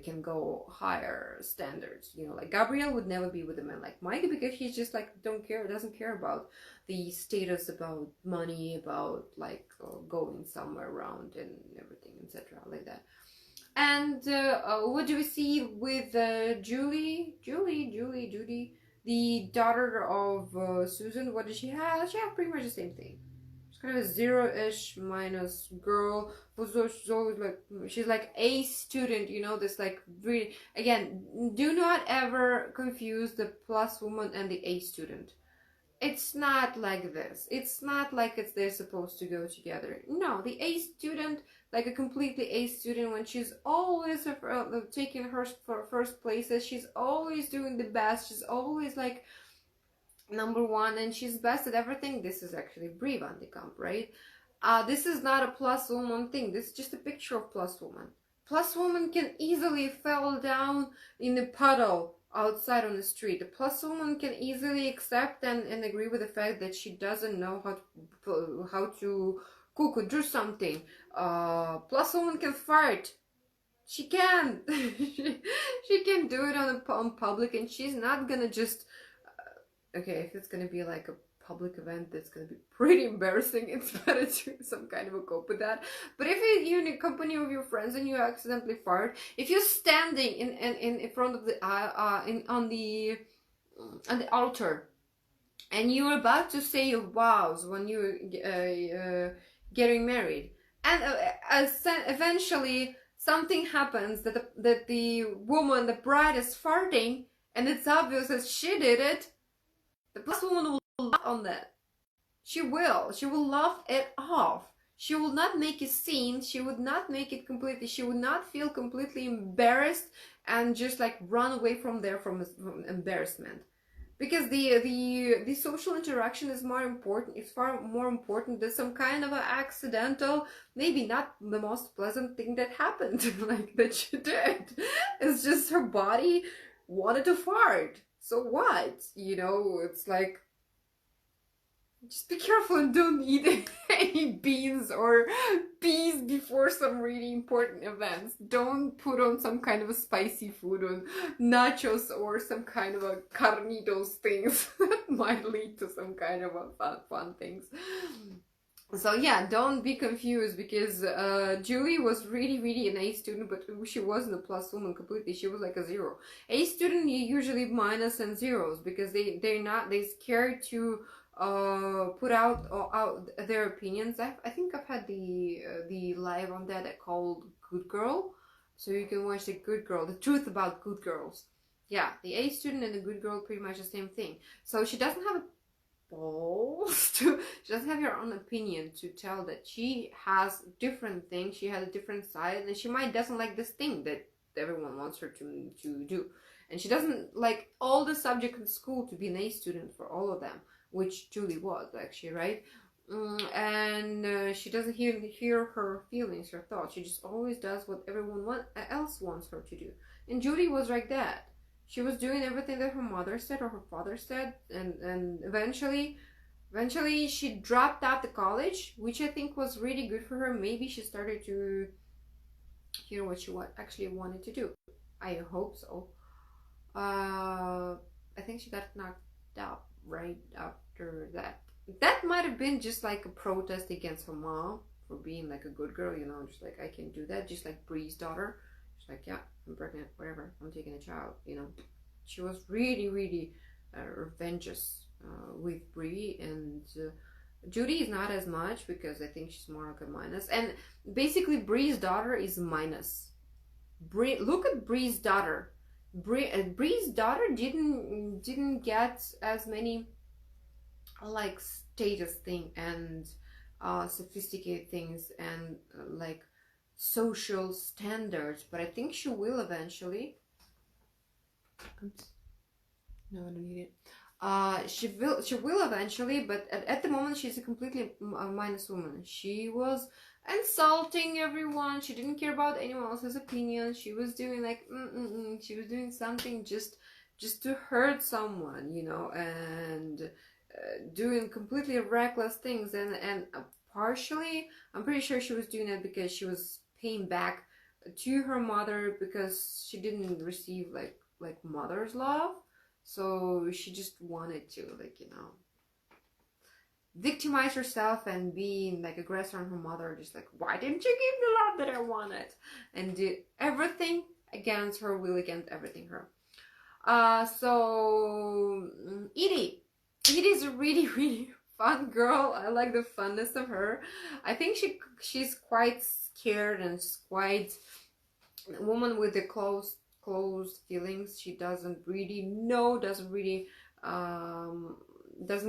can go higher standards, you know, like Gabrielle would never be with a man like Mike, because he's just like doesn't care about the status, about money, about like going somewhere around and everything, etc. like that. And what do we see with Judy, the daughter of Susan? What does she have? She has pretty much the same thing. She's kind of a zero-ish minus girl who's always like, she's like a student, you know, this like really, again, do not ever confuse the plus woman and the A student. It's not like this. It's not like they're supposed to go together. No, the A student, like a completely A student, when she's always taking her for first places, she's always doing the best, she's always like number one, and she's best at everything. This is actually Brie Van de Kamp, right? This is not a plus woman thing. This is just a picture of plus woman. Plus woman can easily fall down in a puddle outside on the street. A plus woman can easily accept and agree with the fact that she doesn't know how to cook or do something. Plus woman can fart. she can't. She can do it on public, and she's not gonna just okay, if it's gonna be like a public event that's gonna be pretty embarrassing, it's better to some kind of a cope with that. But if you're in the company of your friends and you accidentally fart, if you're standing in front of the on the altar and you're about to say your vows when you're getting married, and eventually something happens that the woman, the bride, is farting, and it's obvious that she did it, the plus woman will laugh on that. She will laugh it off. She will not make a scene. She would not make it completely. She would not feel completely embarrassed and just like run away from there from embarrassment. Because the social interaction is more important. It's far more important than some kind of an accidental, maybe not the most pleasant thing that happened, like that she did. It's just her body wanted to fart. So what? You know, it's like, just be careful and don't eat any beans or peas before some really important events. Don't put on some kind of a spicy food on nachos or some kind of a carnitos things that might lead to some kind of a fun things. So yeah, don't be confused, because Julie was really an A student, but she wasn't a plus woman completely. She was like a 0. A student, you usually minus and zeros, because they're scared to put out their opinions. I think I've had the live on that called Good Girl, so you can watch the Good Girl, the truth about good girls. Yeah, the A student and the good girl, pretty much the same thing. So she doesn't have balls to, she doesn't have her own opinion to tell that she has different things, she has a different side, and she might doesn't like this thing that everyone wants her to do, and she doesn't like all the subjects in school to be an A student for all of them, which Julie was actually, right? And she doesn't hear her feelings, her thoughts. She just always does what everyone else wants her to do. And Julie was like that. She was doing everything that her mother said or her father said, and eventually she dropped out the college, which I think was really good for her. Maybe she started to hear what she actually wanted to do. I hope so. I think she got knocked out right after that. That might have been just like a protest against her mom for being like a good girl, you know, just like, I can do that, just like Bree's daughter. She's like, yeah, I'm pregnant, whatever, I'm taking a child, you know. She was really revengeous with Bree, and Judy is not as much, because I think she's more like a minus. And basically Bree's daughter is minus. Look at Bree's daughter. Bree's daughter didn't get as many like status thing and sophisticated things and like social standards, but I think she will eventually. Oops. No, I don't need it. She will eventually, but at the moment she's a completely minus woman. She was insulting everyone. She didn't care about anyone else's opinion. She was doing like she was doing something just to hurt someone, you know, and doing completely reckless things. And partially, I'm pretty sure she was doing it because she was paying back to her mother, because she didn't receive like mother's love, so she just wanted to, like, you know, victimize herself and being like aggressor on her mother, just like, why didn't you give the love that I wanted, and did everything against her will, against everything her. So Edie's a really fun girl. I like the funness of her. I think she's quite scared and she's quite a woman with the closed feelings. She doesn't really know, doesn't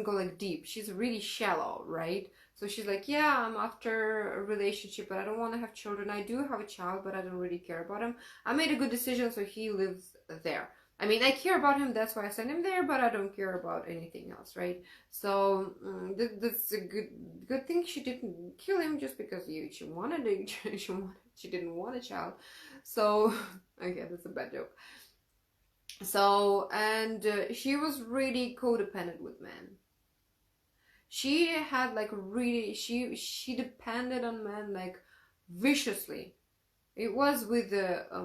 go like deep. She's really shallow, right? So she's like, yeah, I'm after a relationship, but I don't want to have children. I do have a child, but I don't really care about him. I made a good decision, so he lives there. I mean, I care about him, that's why I sent him there, but I don't care about anything else, right? So that's a good thing. She didn't kill him just because she wanted it. She didn't want a child. So okay, that's a bad joke. So, and she was really codependent with men. She had like really, she depended on men like viciously. It was with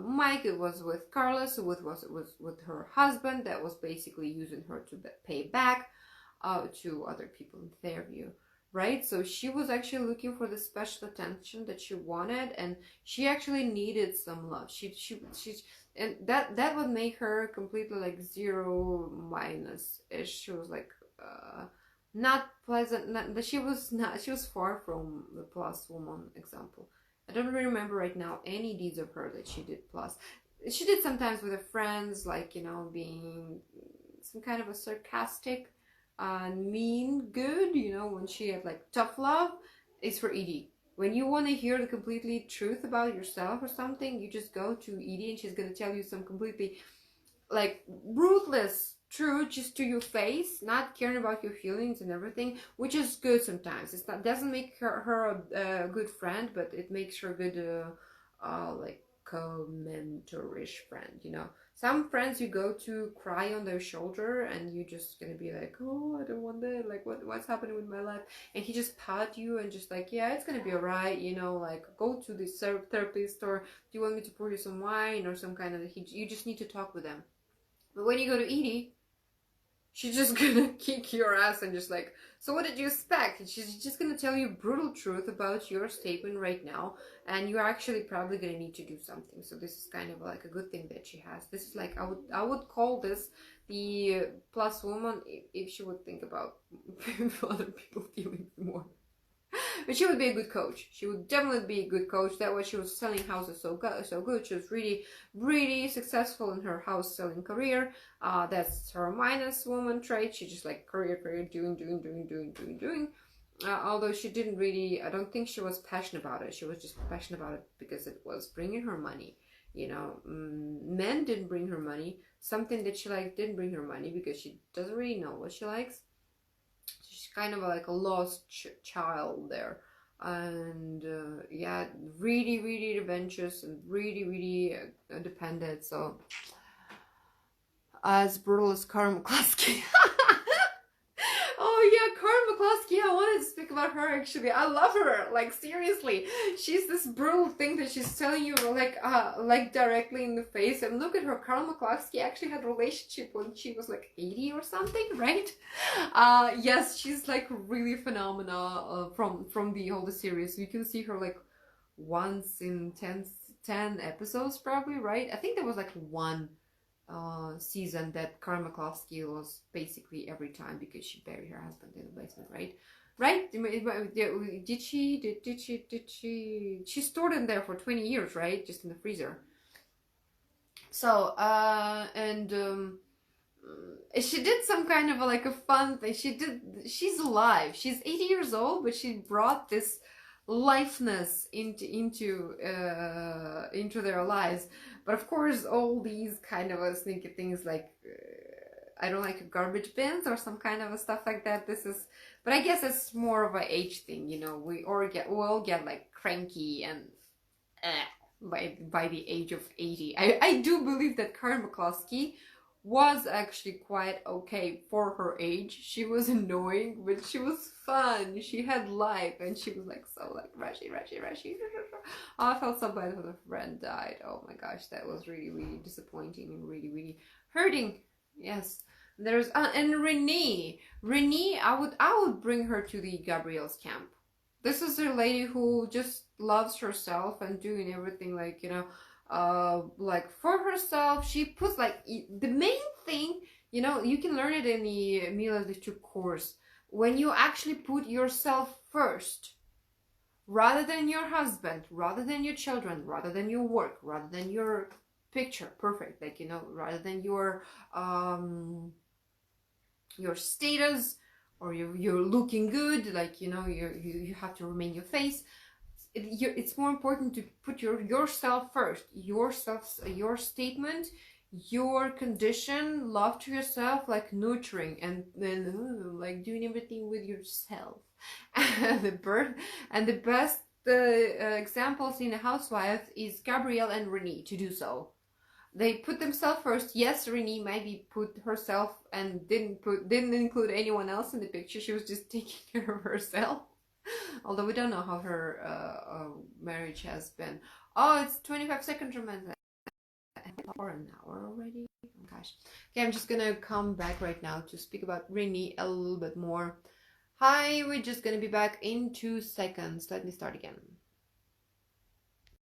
Mike, it was with Carlos, it was with her husband that was basically using her to pay back to other people in their view, right? So she was actually looking for the special attention that she wanted, and she actually needed some love. She and that would make her completely like zero minus ish. She was like not pleasant, but she was far from the plus woman example. I don't really remember right now any deeds of her that she did plus. She did sometimes with her friends, like, you know, being some kind of a sarcastic, mean good, you know, when she had like tough love. It's for Edie. When you want to hear the completely truth about yourself or something, you just go to Edie and she's going to tell you some completely like ruthless truth just to your face, not caring about your feelings and everything, which is good sometimes. It's not, doesn't make her a good friend, but it makes her a good like co-mentorish friend, you know. Some friends you go to cry on their shoulder and you just gonna be like, oh, I don't want that, like what's happening with my life, and he just pat you and just like, yeah, it's gonna be alright, you know, like go to the therapist, or do you want me to pour you some wine or some kind of, you just need to talk with them. But when you go to Edie, she's just gonna kick your ass and just like, so what did you expect? And she's just gonna tell you brutal truth about your statement right now, and you're actually probably gonna need to do something. So this is kind of like a good thing that she has. This is like, I would call this the plus woman if she would think about other people feelings more. But she would be a good coach. She would definitely be a good coach. That was, she was selling houses so good. She was really successful in her house selling career. That's her minus woman trait. She just like career, doing. Although she didn't really, I don't think she was passionate about it. She was just passionate about it because it was bringing her money. You know, men didn't bring her money. Something that she liked didn't bring her money because she doesn't really know what she likes. She's kind of like a lost child there, and yeah, really adventurous and really dependent. So as brutal as Karma Klasky. Oh yeah, Karma Klasky. I wanted to speak about her actually. I love her. Like seriously, she's this brutal thing that she's telling you like directly in the face. And look at her. Karma Klasky actually had a relationship when she was like 80 or something, right? Yes, she's like really phenomenal from the whole series. You can see her like once in 10 episodes probably, right? I think there was like one season that Karma Klasky was basically every time because she buried her husband in the basement, right? Did she stored him there for 20 years, right? Just in the freezer. So she did some kind of like a fun thing. She's alive. She's 80 years old, but she brought this lifeness into their lives. But of course, all these kind of sneaky things like I don't like garbage bins or some kind of stuff like that. But I guess it's more of an age thing, you know. We all get like cranky and by the age of 80. I do believe that Karma Klasky was actually quite okay for her age. She was annoying, but she was fun. She had life, and she was like so like rushy. Oh, I felt so bad when a friend died. Oh my gosh, that was really disappointing and really hurting. Yes. There's and Renee, I would bring her to the Gabrielle's camp. This is a lady who just loves herself and doing everything like, you know, like for herself. She puts like the main thing, you know, you can learn it in the Mila Lichuk course. When you actually put yourself first, rather than your husband, rather than your children, rather than your work, rather than your picture perfect, like, you know, rather than your status, or you're looking good, like, you know, you have to remain your face. It's more important to put yourself first, your statement, your condition, love to yourself, like nurturing, and then like doing everything with yourself. And the best examples in a housewife is Gabrielle and Renee to do so. They put themselves first. Yes, Renee maybe put herself and didn't include anyone else in the picture. She was just taking care of herself. Although we don't know how her marriage has been. Oh, it's 25 seconds remaining. Or an hour already? Oh gosh. Okay, I'm just gonna come back right now to speak about Rini a little bit more. Hi, we're just gonna be back in 2 seconds. Let me start again.